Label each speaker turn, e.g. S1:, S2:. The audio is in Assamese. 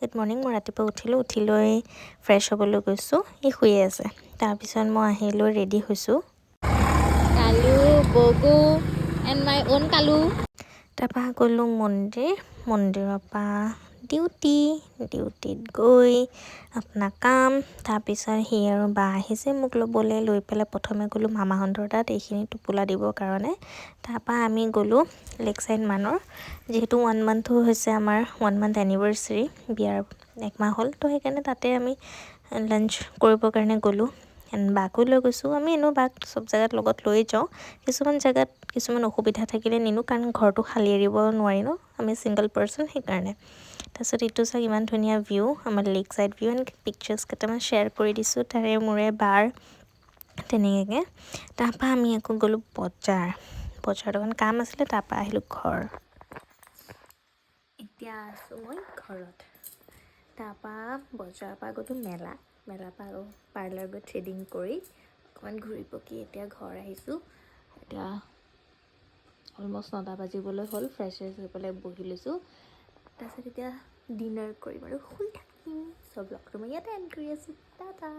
S1: Good morning. মই ৰাতিপুৱা উঠি লৈ ফ্ৰেছ হ'বলৈ গৈছোঁ। সি শুয়ে আছে। তাৰপিছত মই আহিলোঁ, ৰেডি হৈছোঁ।
S2: Kalu, Bogu and my own Kalu.
S1: তাৰপৰা গ'লোঁ মন্দিৰৰ পৰা ডিউটিত গৈ আপোনাৰ কাম। তাৰপিছত সি আৰু বা আহিছে মোক ল'বলৈ, লৈ পেলাই প্ৰথমে গ'লোঁ মামাহঁতৰ তাত এইখিনি টোপোলা দিবৰ কাৰণে। তাৰপৰা আমি গ'লোঁ লেকচাইড মানৰ, যিহেতু 1 মান্থো হৈছে আমাৰ 1 মান্থ এনিভাৰ্চাৰী, বিয়াৰ 1 মাহ হ'ল। তো সেইকাৰণে তাতে আমি লাঞ্চ কৰিবৰ কাৰণে গ'লোঁ। বাকো লৈ গৈছোঁ। আমি এনেও বাক চব জেগাত লগত লৈ যাওঁ। কিছুমান জেগাত কিছুমান অসুবিধা থাকিলে নিনো, কাৰণ ঘৰটো খালী এৰিব নোৱাৰি ন, আমি ছিংগল পাৰ্চন, সেইকাৰণে। তাৰপিছত এইটো চাওক, ইমান ধুনীয়া ভিউ, আমাৰ lake side view. And pictures কেইটামান শ্বেয়াৰ কৰি দিছোঁ তাৰে মোৰে বাৰ, তেনেকৈ। তাৰপৰা আমি আকৌ গ'লোঁ বজাৰত অকণ কাম আছিলে, তাৰপৰা আহিলোঁ ঘৰ। এতিয়া আছোঁ মই ঘৰত। তাৰপৰা বজাৰৰ পৰা গ'লোঁ মেলাৰ পৰা আৰু পাৰ্লাৰ গৈ থ্ৰেডিং কৰি অকণমান ঘূৰি পকি এতিয়া ঘৰ আহিছোঁ। এতিয়া অলমষ্ট 9টা বাজিবলৈ হ'ল। ফ্ৰেছ হৈ পেলাই বহি লৈছোঁ। তাৰপিছত এতিয়া ডিনাৰ কৰিম আৰু শুই থাকিম। চব ব্লগটো মই ইয়াতে এণ্ড কৰি আছোঁ। টাটা।